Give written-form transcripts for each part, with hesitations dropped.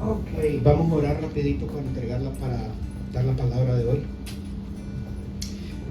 Ok, vamos a orar rapidito para entregarla, para dar la palabra de hoy.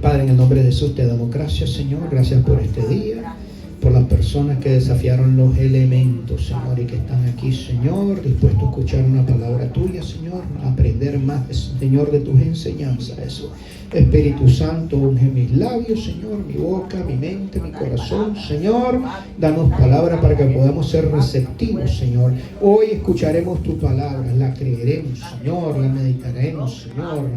Padre, en el nombre de Jesús te damos gracias, Señor. Gracias por este día, por las personas que desafiaron los elementos, Señor, y que están aquí, Señor, dispuestos a escuchar una palabra tuya, Señor, a aprender más, Señor, de tus enseñanzas. Eso. Espíritu Santo, unge mis labios, Señor, mi boca, mi mente, mi corazón, Señor. Danos palabra para que podamos ser receptivos, Señor. Hoy escucharemos tu palabra, la creeremos, Señor, la meditaremos, Señor,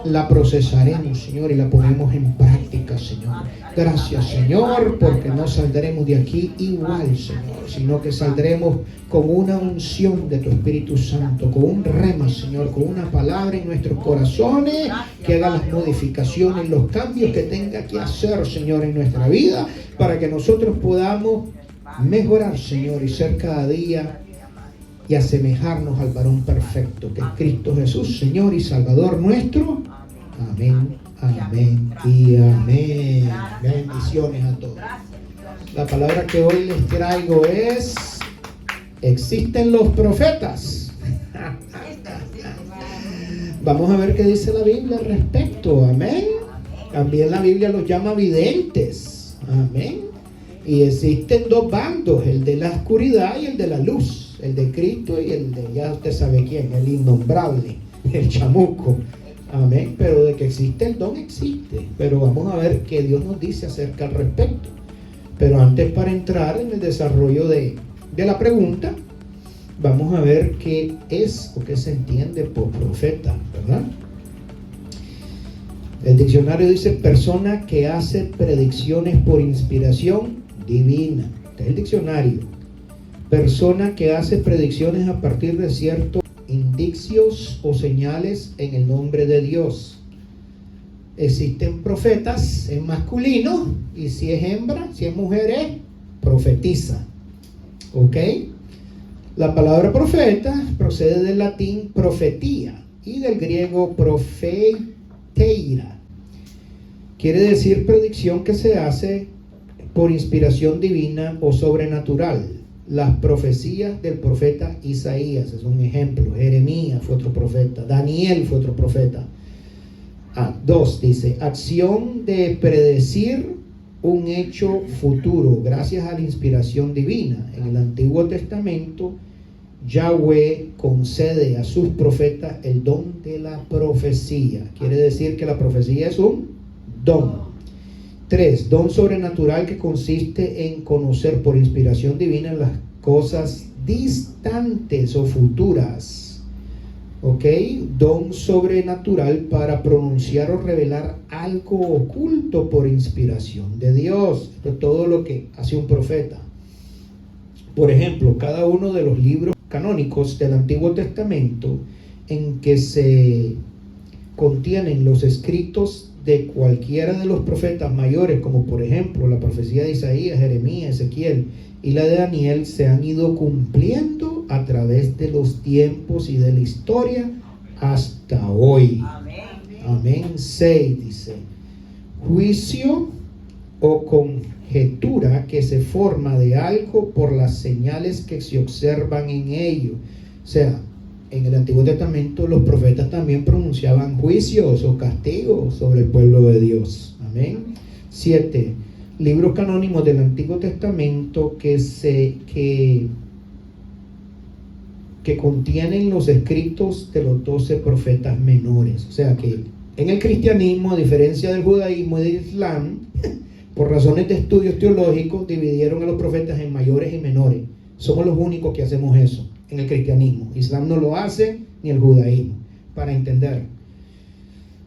la procesaremos, Señor, y la ponemos en práctica, Señor. Gracias, Señor, porque no saldremos de aquí igual, Señor, sino que saldremos con una unción de tu Espíritu Santo, con un rema, Señor, con una palabra en nuestros corazones que haga las modificaciones, los cambios que tenga que hacer, Señor, en nuestra vida, para que nosotros podamos mejorar, Señor, y ser cada día y asemejarnos al varón perfecto, que es Cristo Jesús, Señor y Salvador nuestro. Amén, amén y amén. Bendiciones a todos. La palabra que hoy les traigo es: ¿existen los profetas? Vamos a ver qué dice la Biblia al respecto. Amén. También la Biblia los llama videntes. Amén. Y existen dos bandos, el de la oscuridad y el de la luz. El de Cristo y el de, ya usted sabe quién, el innombrable, el chamuco. Amén. Pero de que existe el don, existe. Pero vamos a ver qué Dios nos dice acerca al respecto. Pero antes, para entrar en el desarrollo de la pregunta, vamos a ver qué es o qué se entiende por profeta, ¿verdad? El diccionario dice: persona que hace predicciones por inspiración divina. Este es el diccionario. Persona que hace predicciones a partir de ciertos indicios o señales en el nombre de Dios. Existen profetas en masculino, y si es hembra, si es mujer, es profetiza. ¿Ok? La palabra profeta procede del latín profetía y del griego profeteira. Quiere decir predicción que se hace por inspiración divina o sobrenatural. Las profecías del profeta Isaías es un ejemplo. Jeremías fue otro profeta. Daniel fue otro profeta. 2 dice: acción de predecir un hecho futuro gracias a la inspiración divina. En el Antiguo Testamento, Yahweh concede a sus profetas el don de la profecía. Quiere decir que la profecía es un don. 3. Don sobrenatural, que consiste en conocer por inspiración divina las cosas distantes o futuras. ¿Ok? Don sobrenatural para pronunciar o revelar algo oculto por inspiración de Dios. Esto es todo lo que hace un profeta. Por ejemplo, cada uno de los libros canónicos del Antiguo Testamento en que se contienen los escritos de cualquiera de los profetas mayores, como por ejemplo la profecía de Isaías, Jeremías, Ezequiel y la de Daniel, se han ido cumpliendo a través de los tiempos y de la historia hasta hoy. Amén. 6 dice: juicio o conjetura que se forma de algo por las señales que se observan en ello. O sea, en el Antiguo Testamento los profetas también pronunciaban juicios o castigos sobre el pueblo de Dios. Amén. 7. Libros canónicos del Antiguo Testamento que contienen los escritos de los 12 profetas menores. O sea que en el cristianismo, a diferencia del judaísmo y del islam, por razones de estudios teológicos, dividieron a los profetas en mayores y menores. Somos los únicos que hacemos eso en el cristianismo. Islam no lo hace, ni el judaísmo. Para entender,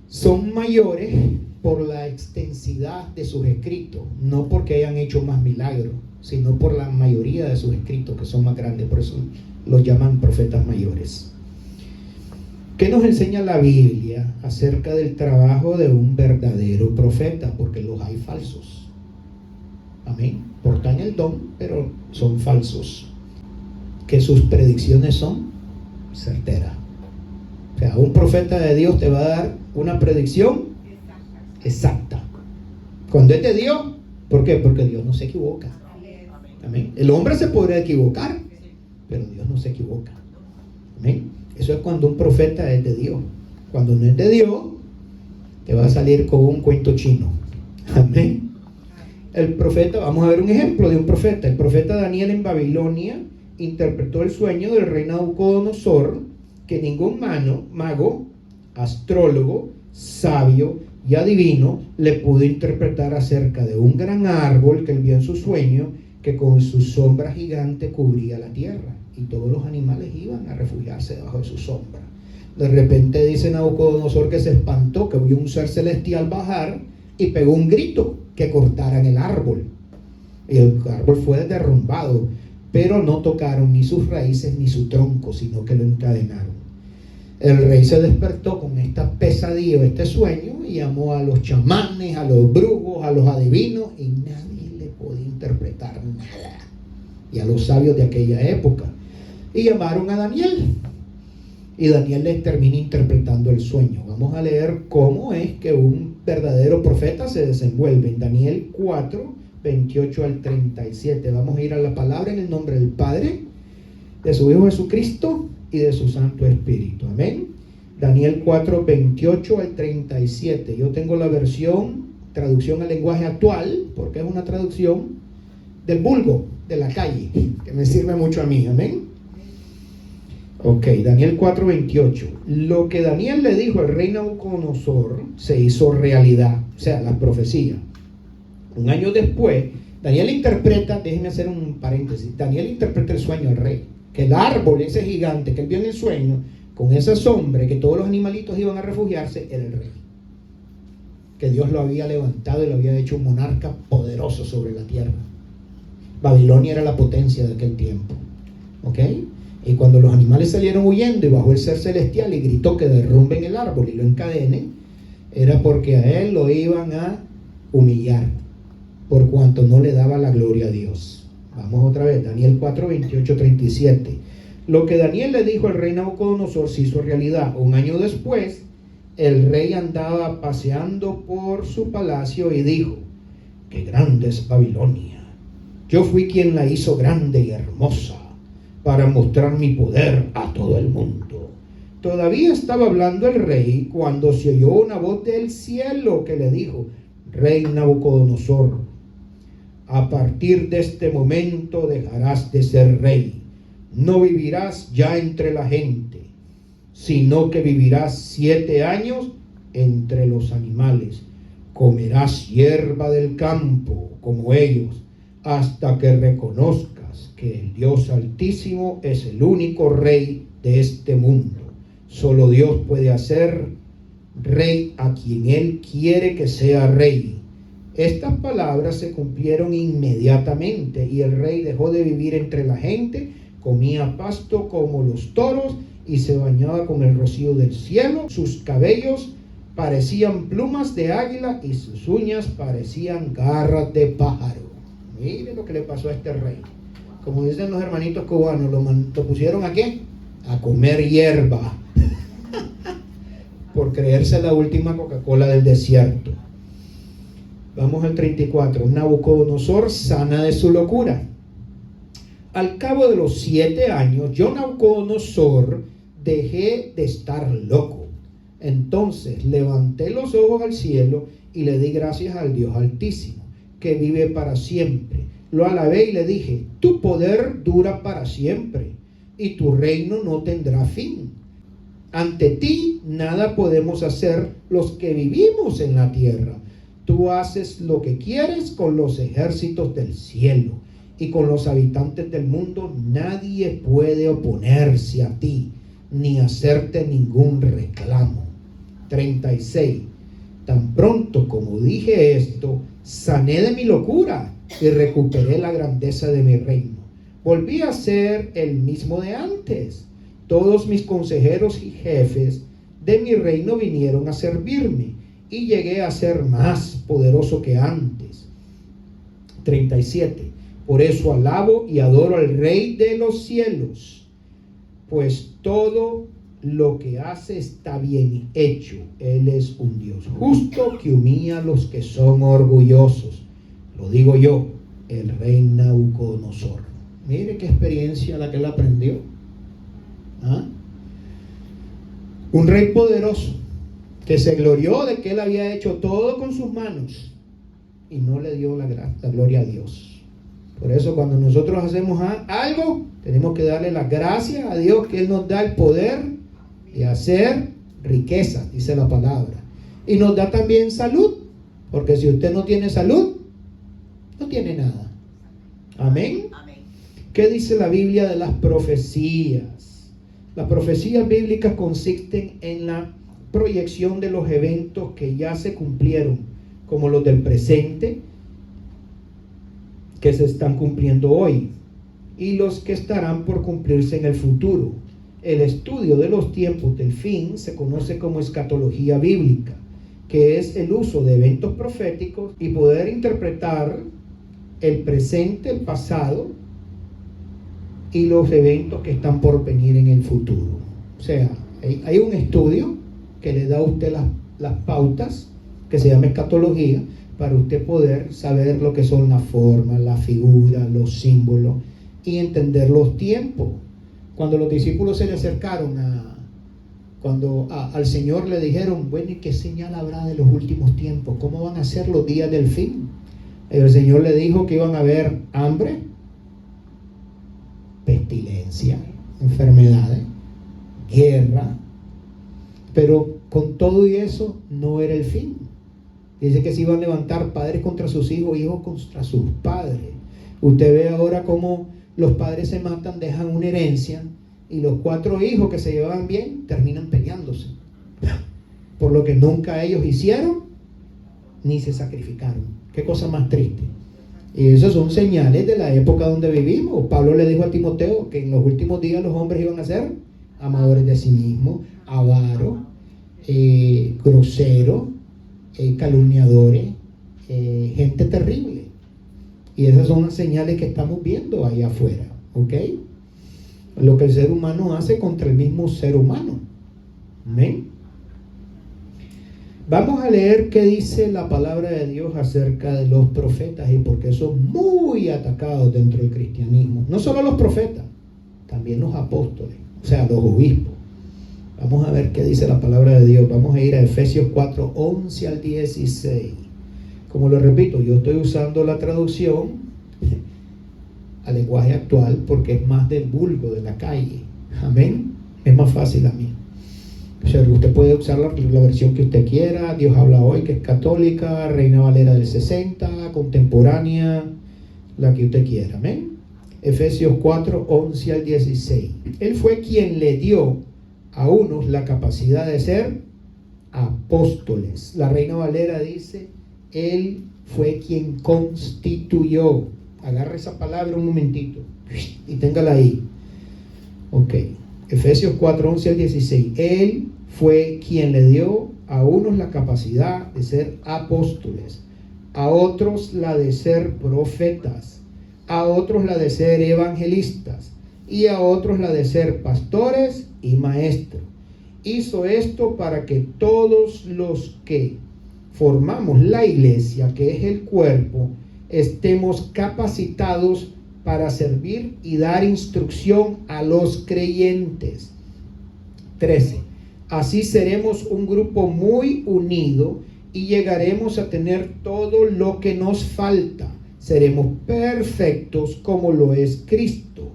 son mayores por la extensidad de sus escritos, no porque hayan hecho más milagros, sino por la mayoría de sus escritos, que son más grandes. Por eso los llaman profetas mayores. ¿Qué nos enseña la Biblia acerca del trabajo de un verdadero profeta? Porque los hay falsos. Amén. Portan el don, pero son falsos. Que sus predicciones son certeras. O sea, un profeta de Dios te va a dar una predicción exacta. Cuando es de Dios, ¿por qué? Porque Dios no se equivoca. Amén. El hombre se podrá equivocar, pero Dios no se equivoca. Amén. Eso es cuando un profeta es de Dios. Cuando no es de Dios, te va a salir con un cuento chino. Amén. El profeta, vamos a ver un ejemplo de un profeta. El profeta Daniel en Babilonia interpretó el sueño del rey Nabucodonosor, que ningún mago, astrólogo, sabio y adivino le pudo interpretar acerca de un gran árbol que él vio en su sueño, que con su sombra gigante cubría la tierra, y todos los animales iban a refugiarse debajo de su sombra. De repente dice Nabucodonosor que se espantó, que vio un ser celestial bajar y pegó un grito que cortaran el árbol, y el árbol fue derrumbado, pero no tocaron ni sus raíces ni su tronco, sino que lo encadenaron. El rey se despertó con esta pesadilla, este sueño, y llamó a los chamanes, a los brujos, a los adivinos, y nadie le podía interpretar nada, y a los sabios de aquella época, y llamaron a Daniel, y Daniel les termina interpretando el sueño. Vamos a leer cómo es que un verdadero profeta se desenvuelve en Daniel 4, 28 al 37. Vamos a ir a la palabra en el nombre del Padre, de su Hijo Jesucristo y de su Santo Espíritu. Amén. Daniel 4, 28 al 37. Yo tengo la versión, traducción al lenguaje actual, porque es una traducción del vulgo, de la calle, que me sirve mucho a mí. Amén. Ok, Daniel 4, 28. Lo que Daniel le dijo al rey Nabucodonosor se hizo realidad, o sea, la profecía. Un año después, Daniel interpreta, déjenme hacer un paréntesis, Daniel interpreta el sueño al rey, que el árbol, ese gigante que él vio en el sueño, con esa sombra, que todos los animalitos iban a refugiarse, era el rey. Que Dios lo había levantado y lo había hecho un monarca poderoso sobre la tierra. Babilonia era la potencia de aquel tiempo. ¿Ok? Y cuando los animales salieron huyendo y bajó el ser celestial y gritó que derrumben el árbol y lo encadenen, era porque a él lo iban a humillar, por cuanto no le daba la gloria a Dios. Vamos otra vez, Daniel 4, 28, 37. Lo que Daniel le dijo al rey Nabucodonosor se hizo realidad. Un año después, el rey andaba paseando por su palacio y dijo: ¡qué grande es Babilonia! Yo fui quien la hizo grande y hermosa, para mostrar mi poder a todo el mundo. Todavía estaba hablando el rey cuando se oyó una voz del cielo que le dijo: rey Nabucodonosor, a partir de este momento dejarás de ser rey. No vivirás ya entre la gente, sino que vivirás 7 años entre los animales. Comerás hierba del campo como ellos, hasta que reconozcas que el Dios Altísimo es el único rey de este mundo. Solo Dios puede hacer rey a quien Él quiere que sea rey. Estas palabras se cumplieron inmediatamente, y el rey dejó de vivir entre la gente, comía pasto como los toros y se bañaba con el rocío del cielo. Sus cabellos parecían plumas de águila y sus uñas parecían garras de pájaro. Mire lo que le pasó a este rey. Como dicen los hermanitos cubanos, lo pusieron ¿a qué? A comer hierba. Por creerse la última Coca-Cola del desierto. Vamos al 34. Nabucodonosor sana de su locura. Al cabo de los 7 años, yo, Nabucodonosor, dejé de estar loco. Entonces levanté los ojos al cielo y le di gracias al Dios Altísimo, que vive para siempre. Lo alabé y le dije: tu poder dura para siempre y tu reino no tendrá fin. Ante ti nada podemos hacer los que vivimos en la tierra. Tú haces lo que quieres con los ejércitos del cielo, y con los habitantes del mundo nadie puede oponerse a ti, ni hacerte ningún reclamo. 36. Tan pronto como dije esto, sané de mi locura y recuperé la grandeza de mi reino. Volví a ser el mismo de antes. Todos mis consejeros y jefes de mi reino vinieron a servirme, y llegué a ser más poderoso que antes. 37. Por eso alabo y adoro al Rey de los cielos, pues todo lo que hace está bien hecho. Él es un Dios justo que humilla a los que son orgullosos. Lo digo yo, el rey Nabucodonosor. Mire qué experiencia la que él aprendió. ¿Ah? Un rey poderoso que se glorió de que él había hecho todo con sus manos y no le dio la gloria a Dios. Por eso cuando nosotros hacemos algo, tenemos que darle las gracias a Dios que Él nos da el poder de hacer riqueza, dice la palabra. Y nos da también salud, porque si usted no tiene salud, no tiene nada. Amén. ¿Qué dice la Biblia de las profecías? Las profecías bíblicas consisten en la proyección de los eventos que ya se cumplieron, como los del presente, que se están cumpliendo hoy, y los que estarán por cumplirse en el futuro. El estudio de los tiempos del fin se conoce como escatología bíblica, que es el uso de eventos proféticos y poder interpretar el presente, el pasado y los eventos que están por venir en el futuro. O sea, hay un estudio que le da a usted las pautas, que se llama escatología, para usted poder saber lo que son las formas, las figuras, los símbolos y entender los tiempos. Cuando los discípulos se le acercaron al Señor, le dijeron: bueno, ¿y qué señal habrá de los últimos tiempos? ¿Cómo van a ser los días del fin? El Señor le dijo que iban a haber hambre, pestilencia, enfermedades, guerra, pero con todo y eso no era el fin. Dice que se iban a levantar padres contra sus hijos, hijos contra sus padres. Usted ve ahora cómo los padres se matan, dejan una herencia, y los 4 hijos que se llevaban bien terminan peleándose por lo que nunca ellos hicieron ni se sacrificaron. Qué cosa más triste. Y esas son señales de la época donde vivimos. Pablo le dijo a Timoteo que en los últimos días los hombres iban a ser amadores de sí mismos, avaros, groseros, calumniadores, gente terrible. Y esas son las señales que estamos viendo allá afuera, ¿ok? Lo que el ser humano hace contra el mismo ser humano. Amén. Vamos a leer qué dice la palabra de Dios acerca de los profetas y por qué son muy atacados dentro del cristianismo. No solo los profetas, también los apóstoles, o sea, los obispos. Vamos a ver qué dice la palabra de Dios. Vamos a ir a Efesios 4, 11 al 16. Como lo repito, yo estoy usando la traducción al lenguaje actual porque es más del vulgo, de la calle. Amén. Es más fácil a mí. O sea, usted puede usar la versión que usted quiera. Dios habla hoy, que es católica, Reina Valera del 60, contemporánea, la que usted quiera. Amén. Efesios 4, 11 al 16. Él fue quien le dio a unos la capacidad de ser apóstoles. La Reina Valera dice: Él fue quien constituyó. Agarra esa palabra un momentito y téngala ahí. Ok. Efesios 4, 11 al 16. Él fue quien le dio a unos la capacidad de ser apóstoles, a otros la de ser profetas, a otros la de ser evangelistas y a otros la de ser pastores y maestros. Hizo esto para que todos los que formamos la iglesia, que es el cuerpo, estemos capacitados para servir y dar instrucción a los creyentes. 13. Así seremos un grupo muy unido y llegaremos a tener todo lo que nos falta. Seremos perfectos como lo es Cristo,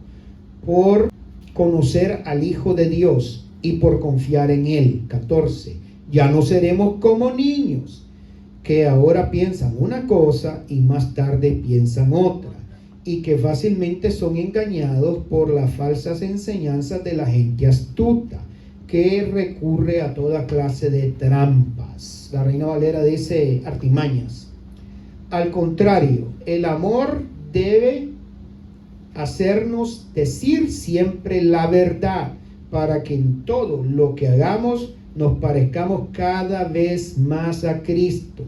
por conocer al Hijo de Dios y por confiar en Él. 14. Ya no seremos como niños, que ahora piensan una cosa y más tarde piensan otra, y que fácilmente son engañados por las falsas enseñanzas de la gente astuta, que recurre a toda clase de trampas. La Reina Valera dice artimañas. Al contrario, el amor debe hacernos decir siempre la verdad, para que en todo lo que hagamos nos parezcamos cada vez más a Cristo,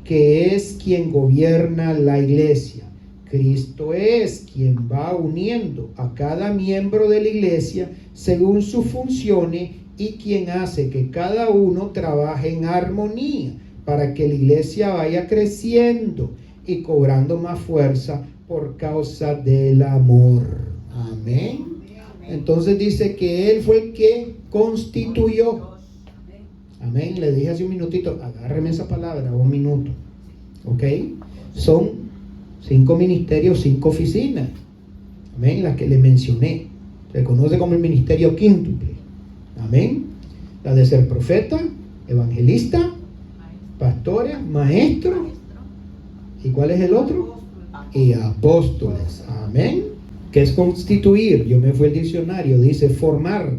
que es quien gobierna la iglesia. Cristo es quien va uniendo a cada miembro de la iglesia según sus funciones y quien hace que cada uno trabaje en armonía para que la iglesia vaya creciendo y cobrando más fuerza por causa del amor. Amén. Entonces dice que Él fue el que constituyó. Amén. Le dije hace un minutito, agárreme esa palabra, 1 minuto. ¿Ok? Son 5 ministerios, 5 oficinas. Amén. Las que le mencioné. Se conoce como el ministerio quíntuple. Amén. La de ser profeta, evangelista, pastores, maestros. ¿Y cuál es el otro? Y apóstoles. Amén. ¿Qué es constituir? Yo me fui al diccionario. Dice formar,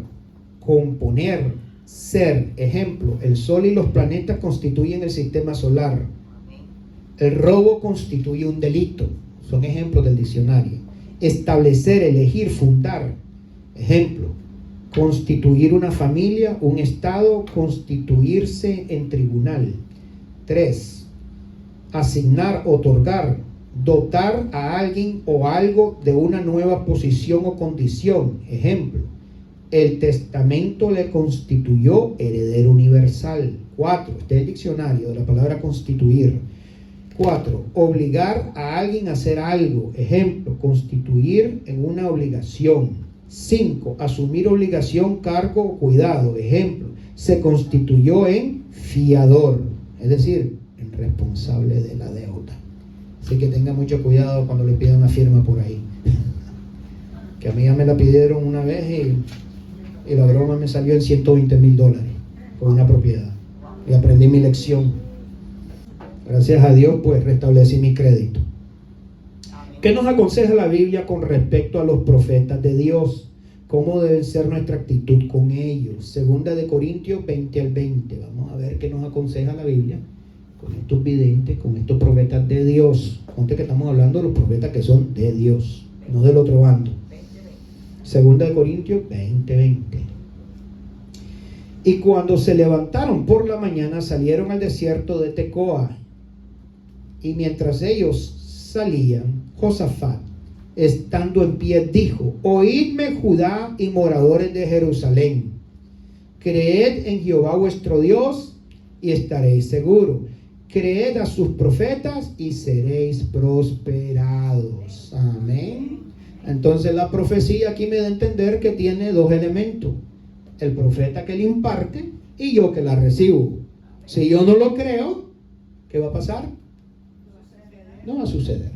componer, ser. Ejemplo, el sol y los planetas constituyen el sistema solar. El robo constituye un delito. Son ejemplos del diccionario. Establecer, elegir, fundar. Ejemplo, constituir una familia, un estado, constituirse en tribunal. 3. Asignar, otorgar, dotar a alguien o algo de una nueva posición o condición. Ejemplo, el testamento le constituyó heredero universal. 4. Este es el diccionario de la palabra constituir. 4. Obligar a alguien a hacer algo. Ejemplo, constituir en una obligación. 5. Asumir obligación, cargo o cuidado. Ejemplo, se constituyó en fiador, es decir, en responsable de la deuda. Así que tenga mucho cuidado cuando le pidan una firma por ahí. Que a mí ya me la pidieron una vez y la broma me salió en $120,000 por una propiedad. Y aprendí mi lección. Gracias a Dios, pues restablecí mi crédito. ¿Qué nos aconseja la Biblia con respecto a los profetas de Dios? ¿Cómo debe ser nuestra actitud con ellos? Segunda de Corintios 20 al 20. Vamos a ver qué nos aconseja la Biblia con estos videntes, con estos profetas de Dios. Ponte que estamos hablando de los profetas que son de Dios, no del otro bando. Segunda de Corintios 20, 20. Y cuando se levantaron por la mañana, salieron al desierto de Tecoa. Y mientras ellos salían, Josafat, estando en pie, dijo: oídme, Judá y moradores de Jerusalén, creed en Jehová vuestro Dios y estaréis seguros. Creed a sus profetas y seréis prosperados. Amén. Entonces la profecía aquí me da a entender que tiene 2 elementos: el profeta que le imparte y yo que la recibo. Si yo no lo creo, ¿qué va a pasar? No va a suceder.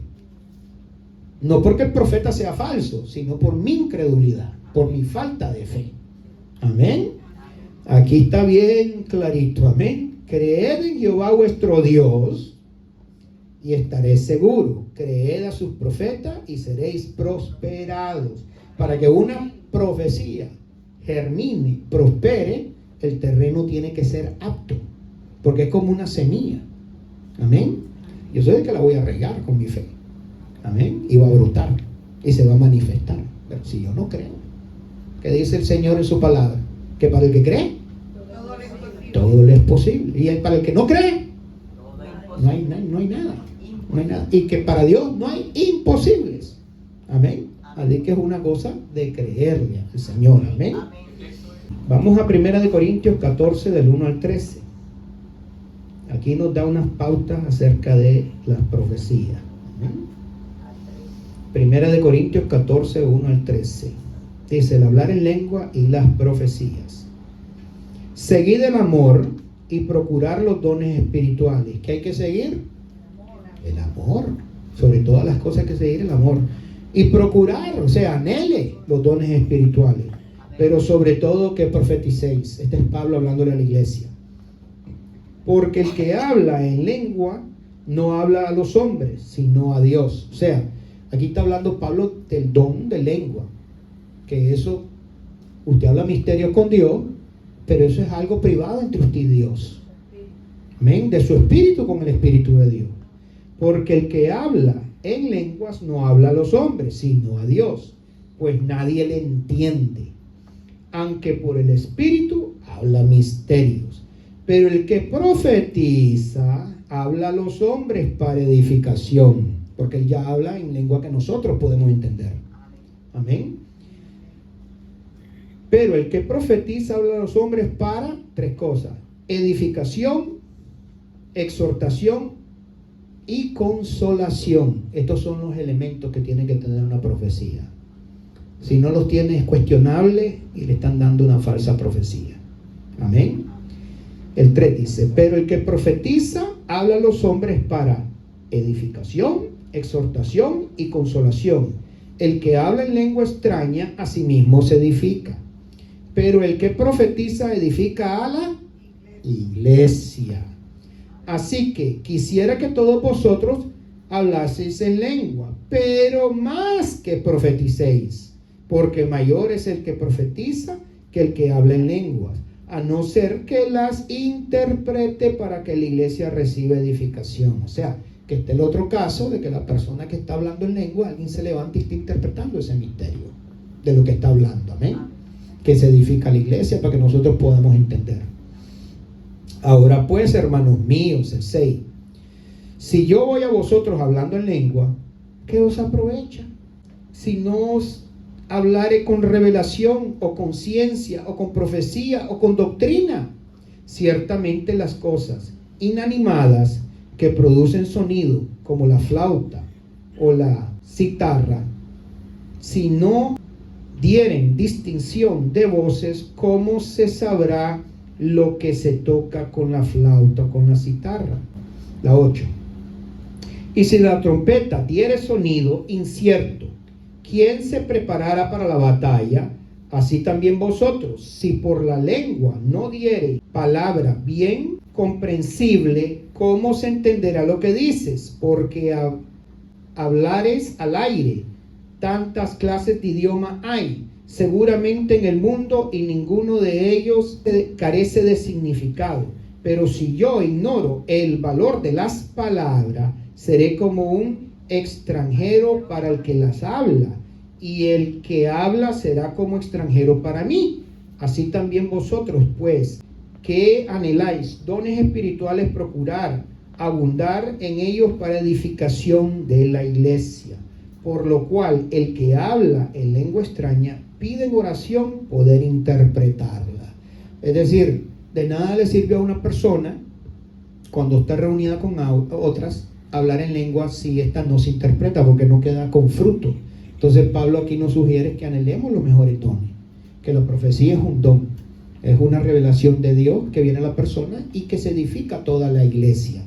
No porque el profeta sea falso, sino por mi incredulidad, por mi falta de fe. Amén. Aquí está bien clarito. Amén. Creed en Jehová vuestro Dios y estaréis seguros. Creed a sus profetas y seréis prosperados. Para que una profecía germine, prospere, el terreno tiene que ser apto, porque es como una semilla. Amén. Yo sé que la voy a regar con mi fe. Amén. Y va a brotar y se va a manifestar. Pero si yo no creo, ¿qué dice el Señor en su palabra? Que para el que cree, todo le es posible. Y para el que no cree, no hay nada. No hay nada. Y que para Dios no hay imposibles. Amén. Así que es una cosa de creerle al Señor. Amén. Vamos a 1 de Corintios 14 del 1 al 13. Aquí nos da unas pautas acerca de las profecías. Primera de Corintios 14, 1 al 13. Dice: el hablar en lengua y las profecías. Seguid el amor y procurar los dones espirituales. ¿Qué hay que seguir? El amor. Sobre todas las cosas hay que seguir el amor. Y procurar, o sea, anhele los dones espirituales. Pero sobre todo que profeticéis. Este es Pablo hablándole a la iglesia. Porque el que habla en lengua no habla a los hombres, sino a Dios. O sea, aquí está hablando Pablo del don de lengua. Que eso, usted habla misterios con Dios, pero eso es algo privado entre usted y Dios. Amén. De su espíritu con el espíritu de Dios. Porque el que habla en lenguas no habla a los hombres, sino a Dios. Pues nadie le entiende. Aunque por el espíritu habla misterios. Pero el que profetiza habla a los hombres para edificación, porque él ya habla en lengua que nosotros podemos entender. Amén. Pero el que profetiza habla a los hombres para 3 cosas: edificación, exhortación y consolación. Estos son los elementos que tiene que tener una profecía. Si no los tiene, es cuestionable y le están dando una falsa profecía. Amén. El 3 dice, pero el que profetiza habla a los hombres para edificación, exhortación y consolación. El que habla en lengua extraña a sí mismo se edifica, pero el que profetiza edifica a la iglesia. Así que quisiera que todos vosotros hablaseis en lengua, pero más que profeticéis, porque mayor es el que profetiza que el que habla en lenguas, a no ser que las interprete para que la iglesia reciba edificación. O sea, que esté el otro caso de que la persona que está hablando en lengua, alguien se levanta y está interpretando ese misterio de lo que está hablando, amén, que se edifica la iglesia para que nosotros podamos entender. Ahora pues, hermanos míos, el 6, si yo voy a vosotros hablando en lengua, ¿qué os aprovecha? Si no os hablare con revelación o con ciencia o con profecía o con doctrina, ciertamente las cosas inanimadas que producen sonido, como la flauta o la citarra, si no dieren distinción de voces, ¿cómo se sabrá lo que se toca con la flauta o con la citarra? La 8. Y si la trompeta diere sonido incierto, ¿quién se preparará para la batalla? Así también vosotros, si por la lengua no diere palabra bien comprensible, ¿cómo se entenderá lo que dices? Porque hablares al aire, tantas clases de idioma hay seguramente en el mundo, y ninguno de ellos carece de significado. Pero si yo ignoro el valor de las palabras, seré como un extranjero para el que las habla, y el que habla será como extranjero para mí. Así también vosotros, pues, que anheláis dones espirituales, procurar abundar en ellos para edificación de la iglesia. Por lo cual, el que habla en lengua extraña pide en oración poder interpretarla. Es decir, de nada le sirve a una persona, cuando está reunida con otras, hablar en lengua si esta no se interpreta, porque no queda con fruto. Entonces Pablo aquí nos sugiere que anhelemos los mejores dones, que la profecía es un don, es una revelación de Dios que viene a la persona y que se edifica toda la iglesia.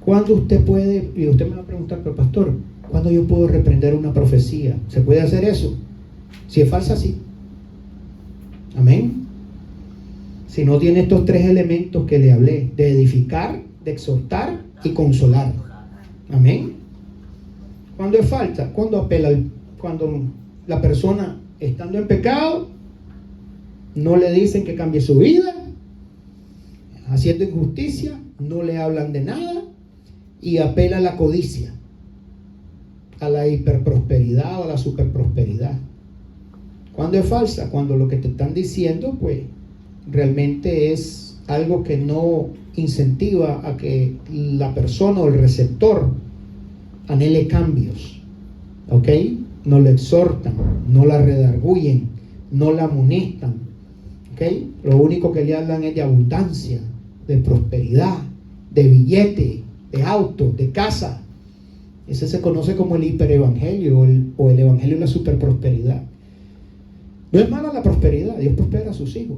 ¿Cuándo usted puede? Y usted me va a preguntar, pero pastor, ¿cuándo yo puedo reprender una profecía? ¿Se puede hacer eso? Si es falsa, sí. Amén. Si no tiene estos tres elementos que le hablé, de edificar, de exhortar y consolar. Amén. ¿Cuándo es falsa? Cuando la persona, estando en pecado, no le dicen que cambie su vida, haciendo injusticia, no le hablan de nada y apela a la codicia, a la hiperprosperidad o a la superprosperidad. ¿Cuándo es falsa? Cuando lo que te están diciendo, pues, realmente es algo que no incentiva a que la persona o el receptor anhele cambios, ¿ok? No le exhortan, no la redarguyen, no la amonestan, ¿ok? Lo único que le hablan es de abundancia, de prosperidad, de billete, de auto, de casa. Ese se conoce como el hiperevangelio o el evangelio de la superprosperidad. No es mala la prosperidad, Dios prospera a sus hijos.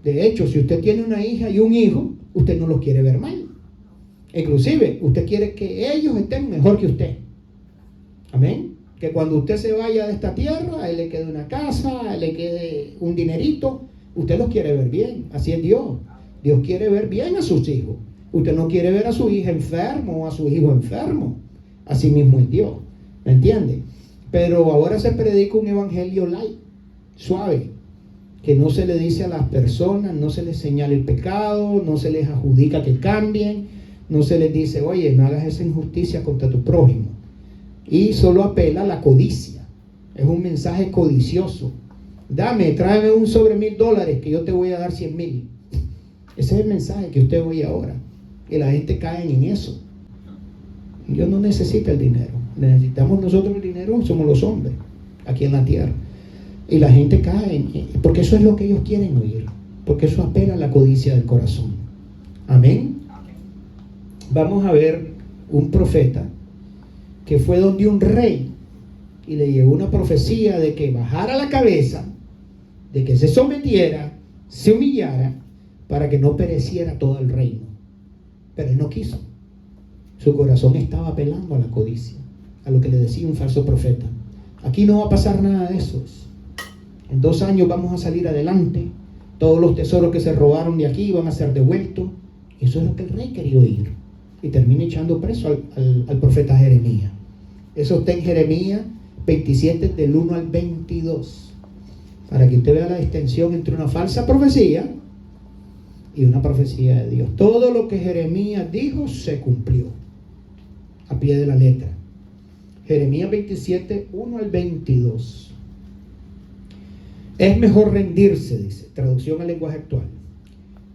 De hecho, si usted tiene una hija y un hijo, usted no los quiere ver mal. Inclusive, usted quiere que ellos estén mejor que usted. Amén. Que cuando usted se vaya de esta tierra, a él le quede una casa, a él le quede un dinerito. Usted los quiere ver bien. Así es Dios. Dios quiere ver bien a sus hijos. Usted no quiere ver a su hija enfermo o a su hijo enfermo. Así mismo es Dios. ¿Me entiende? Pero ahora se predica un evangelio light, suave, que no se le dice a las personas, no se les señala el pecado, no se les adjudica que cambien, no se les dice, oye, no hagas esa injusticia contra tu prójimo. Y solo apela a la codicia. Es un mensaje codicioso. Tráeme un sobre $1,000 que yo te voy a dar 100,000. Ese es el mensaje que usted oye ahora. Y la gente cae en eso. Dios no necesita el dinero. Necesitamos nosotros el dinero, somos los hombres, aquí en la tierra. Y la gente cae, porque eso es lo que ellos quieren oír. Porque eso apela a la codicia del corazón. Amén. Vamos a ver un profeta que fue donde un rey y le llegó una profecía de que bajara la cabeza, de que se sometiera, se humillara, para que no pereciera todo el reino. Pero él no quiso. Su corazón estaba apelando a la codicia, a lo que le decía un falso profeta. Aquí no va a pasar nada de eso. En 2 años vamos a salir adelante. Todos los tesoros que se robaron de aquí van a ser devueltos. Eso es lo que el rey quería oír. Y termina echando preso al profeta Jeremías. Eso está en Jeremías 27, del 1 al 22. Para que usted vea la distinción entre una falsa profecía y una profecía de Dios. Todo lo que Jeremías dijo se cumplió a pie de la letra. Jeremías 27, 1 al 22. Es mejor rendirse, dice, traducción al lenguaje actual.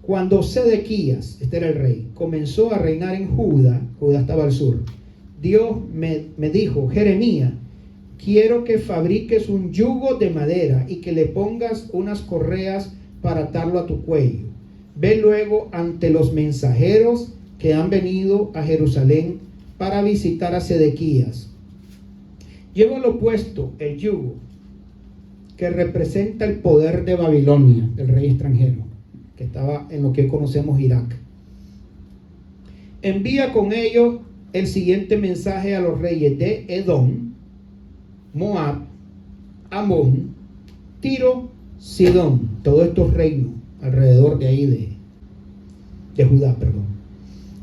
Cuando Sedequías, este era el rey, comenzó a reinar en Judá, Judá estaba al sur, Dios me dijo: Jeremías, quiero que fabriques un yugo de madera y que le pongas unas correas para atarlo a tu cuello. Ve luego ante los mensajeros que han venido a Jerusalén para visitar a Sedequías. Lleva al opuesto el yugo, que representa el poder de Babilonia, el rey extranjero, que estaba en lo que conocemos Irak. Envía con ellos el siguiente mensaje a los reyes de Edom, Moab, Amón, Tiro, Sidón, todos estos reinos alrededor de ahí de Judá, perdón.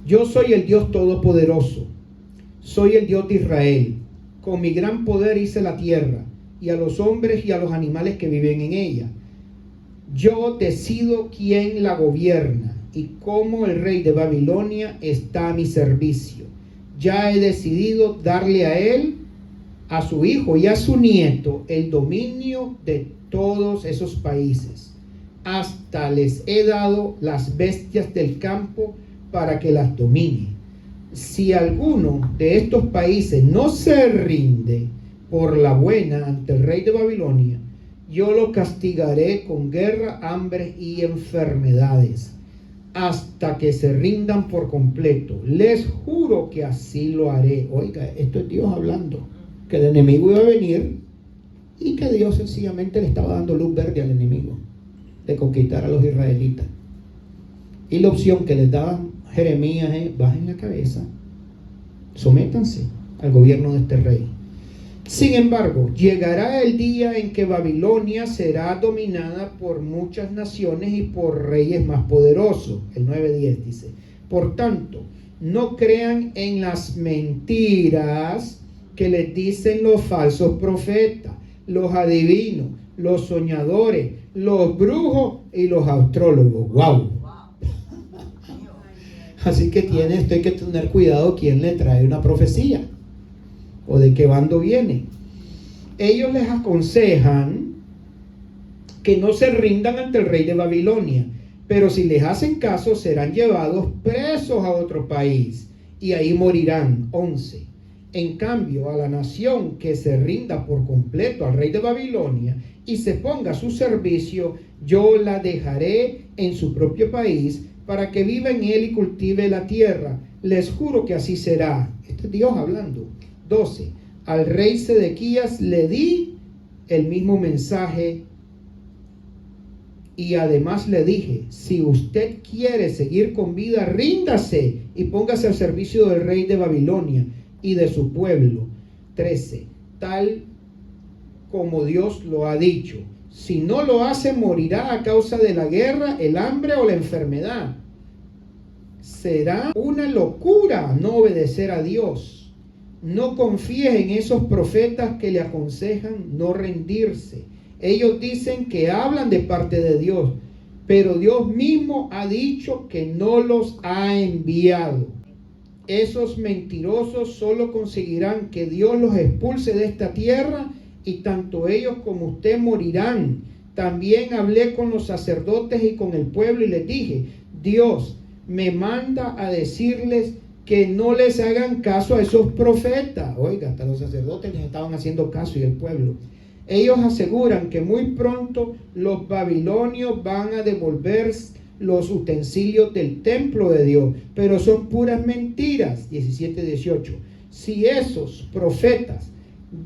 Yo soy el Dios Todopoderoso, soy el Dios de Israel. Con mi gran poder hice la tierra, y a los hombres y a los animales que viven en ella. Yo decido quién la gobierna, y cómo el rey de Babilonia está a mi servicio. Ya he decidido darle a él, a su hijo y a su nieto, el dominio de todos esos países. Hasta les he dado las bestias del campo para que las domine. Si alguno de estos países no se rinde por la buena ante el rey de Babilonia, yo lo castigaré con guerra, hambre y enfermedades, hasta que se rindan por completo. Les juro que así lo haré. Oiga, esto es Dios hablando, que el enemigo iba a venir y que Dios sencillamente le estaba dando luz verde al enemigo de conquistar a los israelitas. Y la opción que les daba Jeremías es: bajen la cabeza, sométanse al gobierno de este rey. Sin embargo, llegará el día en que Babilonia será dominada por muchas naciones y por reyes más poderosos. El 9:10 dice: por tanto, no crean en las mentiras que les dicen los falsos profetas, los adivinos, los soñadores, los brujos y los astrólogos. ¡Wow! Así que hay que tener cuidado quién le trae una profecía o de qué bando viene. Ellos les aconsejan que no se rindan ante el rey de Babilonia, pero si les hacen caso serán llevados presos a otro país y ahí morirán. 11. En cambio, a la nación que se rinda por completo al rey de Babilonia y se ponga a su servicio, yo la dejaré en su propio país para que viva en él y cultive la tierra. Les juro que así será. Este es Dios hablando. 12. Al rey Sedequías le di el mismo mensaje y además le dije: si usted quiere seguir con vida, ríndase y póngase al servicio del rey de Babilonia y de su pueblo. 13. Tal como Dios lo ha dicho. Si no lo hace, morirá a causa de la guerra, el hambre o la enfermedad. Será una locura no obedecer a Dios. No confíes en esos profetas que le aconsejan no rendirse. Ellos dicen que hablan de parte de Dios, pero Dios mismo ha dicho que no los ha enviado. Esos mentirosos solo conseguirán que Dios los expulse de esta tierra, y tanto ellos como usted morirán. También hablé con los sacerdotes y con el pueblo y les dije: Dios me manda a decirles que no les hagan caso a esos profetas. Oiga, hasta los sacerdotes les estaban haciendo caso y el pueblo. Ellos aseguran que muy pronto los babilonios van a devolver los utensilios del templo de Dios, pero son puras mentiras. 17-18. Si esos profetas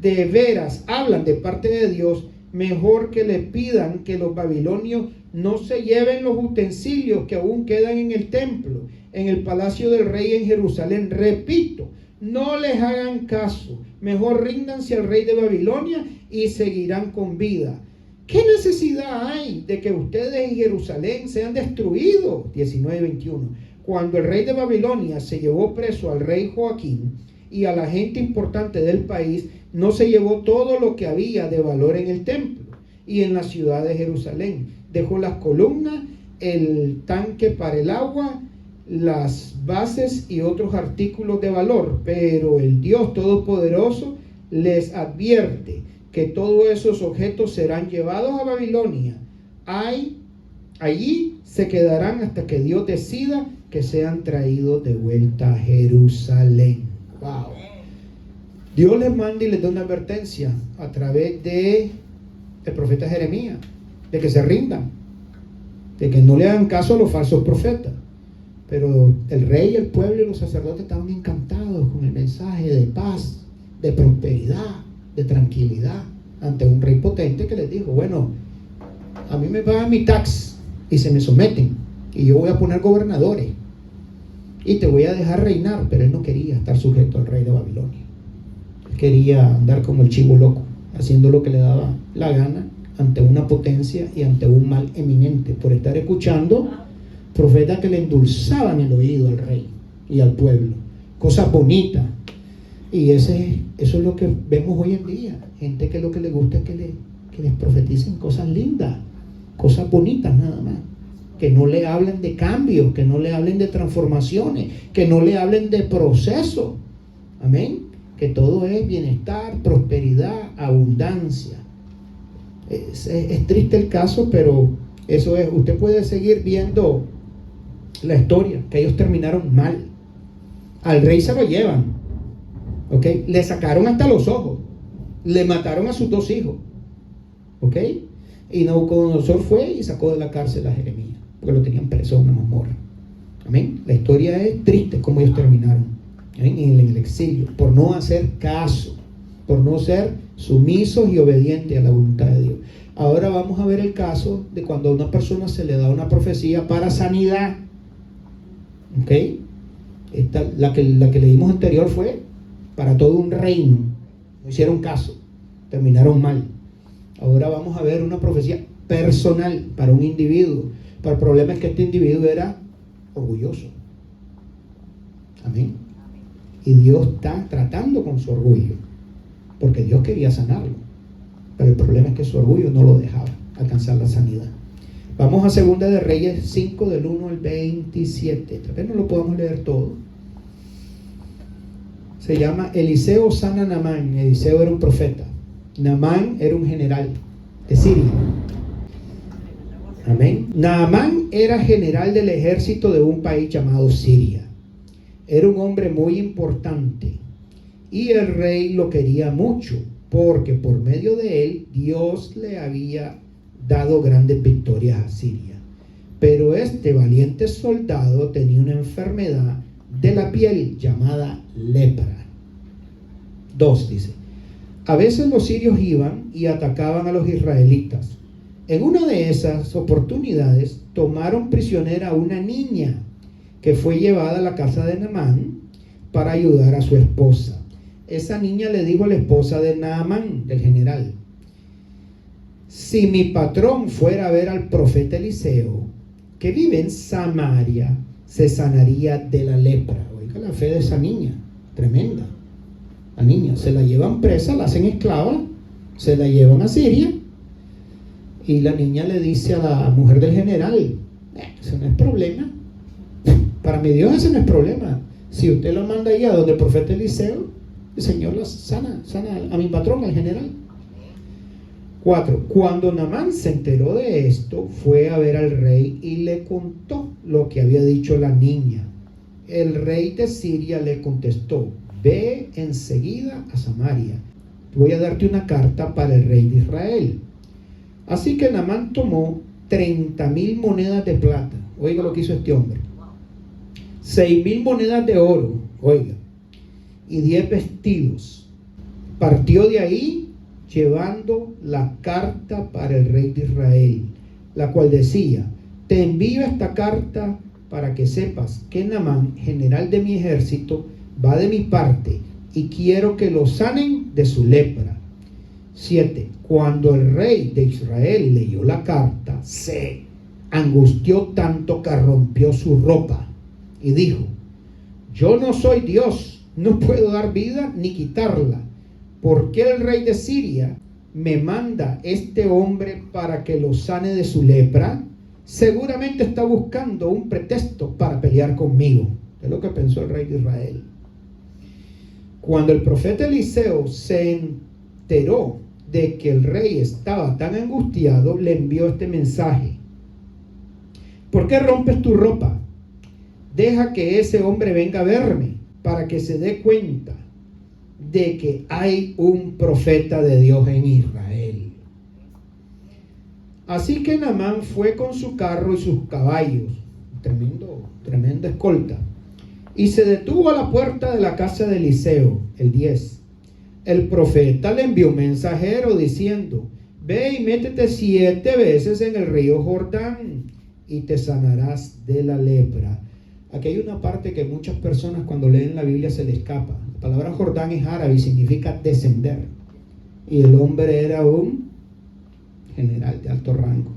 de veras hablan de parte de Dios, mejor que le pidan que los babilonios no se lleven los utensilios que aún quedan en el templo, en el palacio del rey en Jerusalén. Repito, no les hagan caso, mejor ríndanse al rey de Babilonia y seguirán con vida. ¿Qué necesidad hay de que ustedes en Jerusalén sean destruidos? 19:21. Cuando el rey de Babilonia se llevó preso al rey Joaquín y a la gente importante del país, no se llevó todo lo que había de valor en el templo y en la ciudad de Jerusalén. Dejó las columnas, el tanque para el agua, las bases y otros artículos de valor. Pero el Dios Todopoderoso les advierte que todos esos objetos serán llevados a Babilonia. Allí se quedarán hasta que Dios decida que sean traídos de vuelta a Jerusalén. Wow. Dios les manda y les da una advertencia a través del profeta Jeremías, de que se rindan, de que no le hagan caso a los falsos profetas. Pero el rey, el pueblo y los sacerdotes estaban encantados con el mensaje de paz, de prosperidad, de tranquilidad, ante un rey potente que les dijo: bueno, a mí me pagan mi tax y se me someten, y yo voy a poner gobernadores y te voy a dejar reinar. Pero él no quería estar sujeto al rey de Babilonia. Él quería andar como el chivo loco, haciendo lo que le daba la gana ante una potencia y ante un mal eminente, por estar escuchando profetas que le endulzaban el oído al rey y al pueblo, cosas bonitas. Y eso es lo que vemos hoy en día, gente que lo que le gusta es que les profeticen cosas lindas, cosas bonitas nada más, que no le hablen de cambios, que no le hablen de transformaciones, que no le hablen de proceso. Amén. Que todo es bienestar, prosperidad, abundancia. Es triste el caso, pero eso es. Usted puede seguir viendo la historia, que ellos terminaron mal. Al rey se lo llevan, ¿ok? Le sacaron hasta los ojos, le mataron a sus 2 hijos, ¿ok? Y Nabucodonosor fue y sacó de la cárcel a Jeremías, porque lo tenían preso en una mazmorra. Amén. La historia es triste, como ellos terminaron, ¿amén? En el exilio, por no hacer caso, por no ser sumisos y obedientes a la voluntad de Dios. Ahora vamos a ver el caso de cuando a una persona se le da una profecía para sanidad. ¿Ok? La que leímos anterior fue para todo un reino. No hicieron caso, terminaron mal. Ahora vamos a ver una profecía personal para un individuo. Pero el problema es que este individuo era orgulloso. Amén. Y Dios está tratando con su orgullo, porque Dios quería sanarlo, pero el problema es que su orgullo no lo dejaba alcanzar la sanidad. Vamos a Segunda de Reyes 5 del 1 al 27. Tal vez no lo podamos leer todo. Se llama Eliseo sana a Naamán. Eliseo era un profeta. Naamán era un general de Siria. Amén. Naamán era general del ejército de un país llamado Siria. Era un hombre muy importante y el rey lo quería mucho, porque por medio de él Dios le había dado grandes victorias a Siria. Pero este valiente soldado tenía una enfermedad de la piel llamada lepra. 2 dice: a veces los sirios iban y atacaban a los israelitas. En una de esas oportunidades tomaron prisionera a una niña que fue llevada a la casa de Naamán para ayudar a su esposa. Esa niña le dijo a la esposa de Naamán, del general: si mi patrón fuera a ver al profeta Eliseo, que vive en Samaria, se sanaría de la lepra. Oiga la fe de esa niña, tremenda. La niña, se la llevan presa, la hacen esclava, se la llevan a Siria, y la niña le dice a la mujer del general: eso no es problema. Para mi Dios ese no es problema. Si usted lo manda allá donde el profeta Eliseo, el Señor la sana a mi patrón, al general. 4. Cuando Naamán se enteró de esto, fue a ver al rey y le contó lo que había dicho la niña. El rey de Siria le contestó: ve enseguida a Samaria. Voy a darte una carta para el rey de Israel. Así que Naamán tomó 30,000 monedas de plata. Oiga lo que hizo este hombre. 6,000 monedas de oro, oiga, y 10 vestidos. Partió de ahí llevando la carta para el rey de Israel. la cual decía: te envío esta carta para que sepas que Naamán, general de mi ejército, va de mi parte y quiero que lo sanen de su lepra. 7. Cuando el rey de Israel leyó la carta, se angustió tanto que rompió su ropa y dijo: yo no soy Dios, no puedo dar vida ni quitarla. ¿Por qué el rey de Siria me manda este hombre para que lo sane de su lepra? Seguramente está buscando un pretexto para pelear conmigo. Es lo que pensó el rey de Israel. Cuando el profeta Eliseo se enteró de que el rey estaba tan angustiado, le envió este mensaje: ¿por qué rompes tu ropa? Deja que ese hombre venga a verme para que se dé cuenta de que hay un profeta de Dios en Israel. Así que Naamán fue con su carro y sus caballos, tremenda escolta, y se detuvo a la puerta de la casa de Eliseo. El 10. El profeta le envió un mensajero diciendo: ve y métete 7 veces en el río Jordán y te sanarás de la lepra. Aquí hay una parte que muchas personas cuando leen la Biblia se les escapa. La palabra Jordán es árabe y significa descender. Y el hombre era un general de alto rango.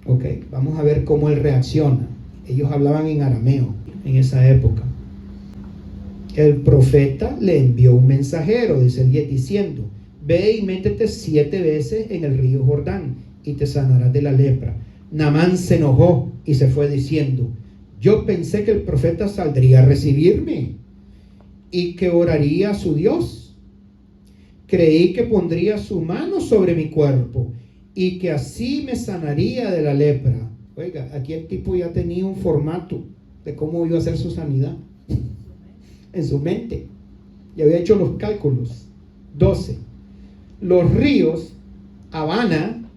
Ok, vamos a ver cómo él reacciona. Ellos hablaban en arameo en esa época. El profeta le envió un mensajero, dice el 10, diciendo: ve y métete 7 veces en el río Jordán y te sanarás de la lepra. Naamán se enojó y se fue diciendo: yo pensé que el profeta saldría a recibirme y que oraría a su Dios. Creí que pondría su mano sobre mi cuerpo y que así me sanaría de la lepra. Oiga, aquí el tipo ya tenía un formato de cómo iba a ser su sanidad en su mente. Ya había hecho los cálculos. 12. Los ríos Habana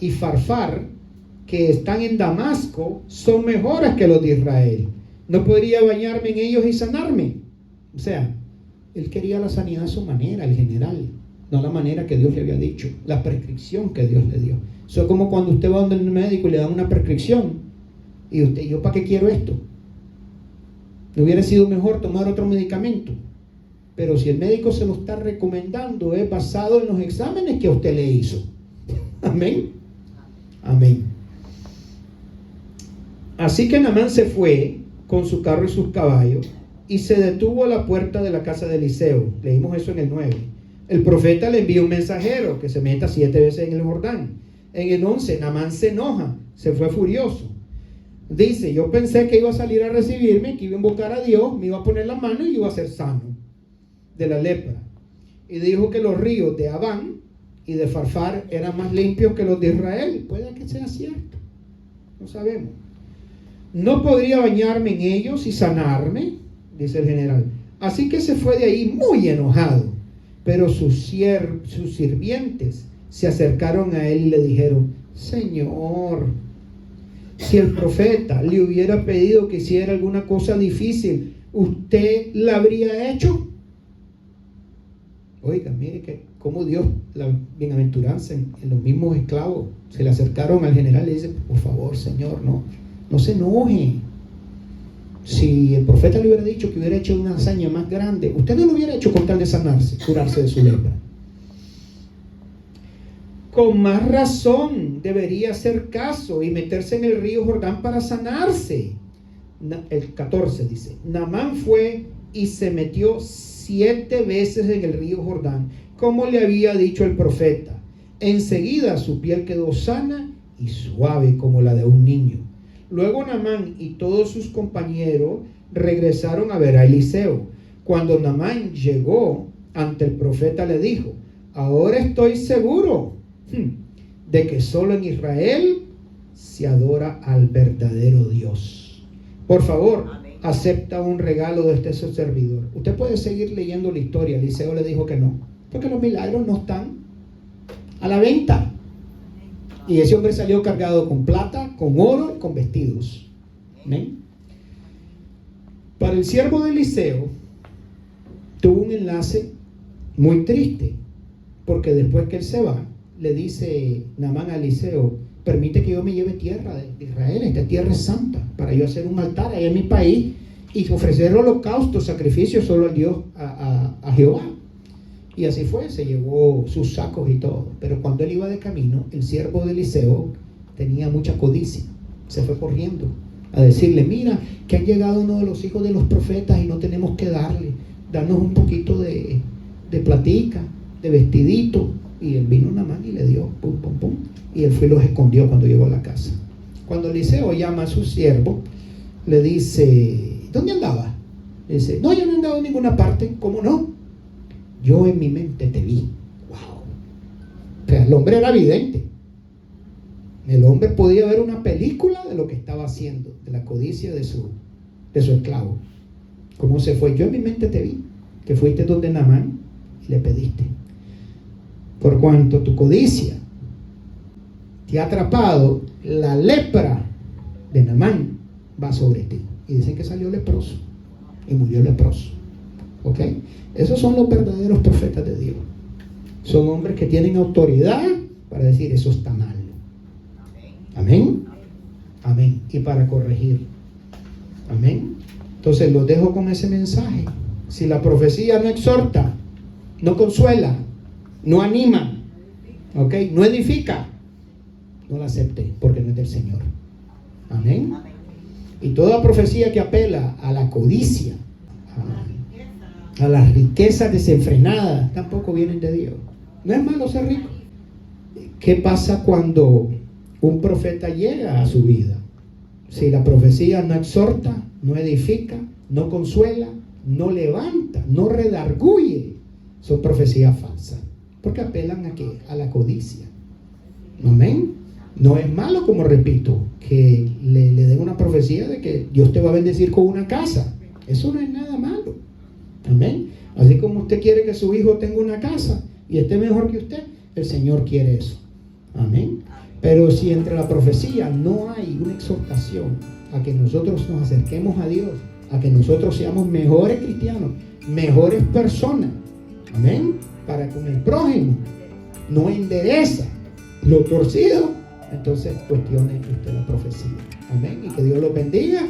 y Farfar, que están en Damasco, son mejores que los de Israel. No podría bañarme en ellos y sanarme. O sea, él quería la sanidad a su manera, el general, no la manera que Dios le había dicho, la prescripción que Dios le dio. Eso es como cuando usted va donde el médico y le dan una prescripción y usted: ¿yo para qué quiero esto? ¿No hubiera sido mejor tomar otro medicamento? Pero si el médico se lo está recomendando, es basado en los exámenes que usted le hizo. Amén. Amén. Así que Naamán se fue con su carro y sus caballos y se detuvo a la puerta de la casa de Eliseo. Leímos eso en el 9. El profeta le envió un mensajero que se meta 7 veces en el Jordán. En el 11, Naamán se enoja, se fue furioso. Dice: yo pensé que iba a salir a recibirme, que iba a invocar a Dios, me iba a poner la mano y iba a ser sano de la lepra. Y dijo que los ríos de Abán y de Farfar eran más limpios que los de Israel. Puede que sea cierto, no sabemos. No podría bañarme en ellos y sanarme, dice el general. Así que se fue de ahí muy enojado. Pero sus sirvientes se acercaron a él y le dijeron: Señor, si el profeta le hubiera pedido que hiciera alguna cosa difícil, ¿usted la habría hecho? Oiga, mire que como Dios, la bienaventuranza en los mismos esclavos, se le acercaron al general y le dicen: por favor, Señor, no se enoje. Si el profeta le hubiera dicho que hubiera hecho una hazaña más grande, usted no lo hubiera hecho con tal de sanarse, curarse de su lepra. Con más razón debería hacer caso y meterse en el río Jordán para sanarse. El 14 dice: Naamán fue y se metió 7 veces en el río Jordán, como le había dicho el profeta. Enseguida su piel quedó sana y suave como la de un niño. Luego Naamán y todos sus compañeros regresaron a ver a Eliseo. Cuando Naamán llegó ante el profeta, le dijo: ahora estoy seguro de que solo en Israel se adora al verdadero Dios. Por favor, acepta un regalo de este servidor. Usted puede seguir leyendo la historia. Eliseo le dijo que no, porque los milagros no están a la venta. Y ese hombre salió cargado con plata, con oro y con vestidos. ¿Amén? Para el siervo de Eliseo tuvo un enlace muy triste, porque después que él se va, le dice Naamán a Eliseo: permite que yo me lleve tierra de Israel, esta tierra es santa, para yo hacer un altar ahí en mi país y ofrecer holocausto, sacrificio solo al Dios, a Jehová. Y así fue, se llevó sus sacos y todo. Pero cuando él iba de camino, el siervo de Eliseo tenía mucha codicia, se fue corriendo a decirle: mira, que han llegado uno de los hijos de los profetas y no tenemos que darle, darnos un poquito de platica, de vestidito. Y él vino Naamán y le dio, pum, pum, pum. Y él fue y los escondió cuando llegó a la casa. Cuando Eliseo llama a su siervo, le dice: ¿dónde andaba? Le dice: no, yo no he andado en ninguna parte. ¿Cómo no? Yo en mi mente te vi. Wow. O sea, el hombre era vidente. El hombre podía ver una película de lo que estaba haciendo, de la codicia de su esclavo. ¿Cómo se fue? Yo en mi mente te vi, que fuiste donde Naamán y le pediste. Por cuanto tu codicia te ha atrapado, la lepra de Naamán va sobre ti. Y dicen que salió leproso y murió leproso. ¿Ok? Esos son los verdaderos profetas de Dios. Son hombres que tienen autoridad para decir: eso está mal. Amén. Amén. Y para corregir. Amén. Entonces los dejo con ese mensaje. Si la profecía no exhorta, no consuela, no anima, ¿ok?, no edifica, no la acepte, porque no es del Señor. Amén. Y toda profecía que apela a la codicia, a las riquezas desenfrenadas, tampoco vienen de Dios. No es malo ser rico. ¿Qué pasa cuando un profeta llega a su vida? Si la profecía no exhorta, no edifica, no consuela, no levanta, no redarguye, son profecías falsas, porque apelan a ¿qué? A la codicia. Amén. No es malo, como repito, que le den una profecía de que Dios te va a bendecir con una casa. Eso no es nada malo. Amén. Así como usted quiere que su hijo tenga una casa y esté mejor que usted, el Señor quiere eso. Amén. Pero si entre la profecía no hay una exhortación a que nosotros nos acerquemos a Dios, a que nosotros seamos mejores cristianos, mejores personas, amén, para con el prójimo, no endereza lo torcido, entonces cuestione usted la profecía. Amén. Y que Dios lo bendiga.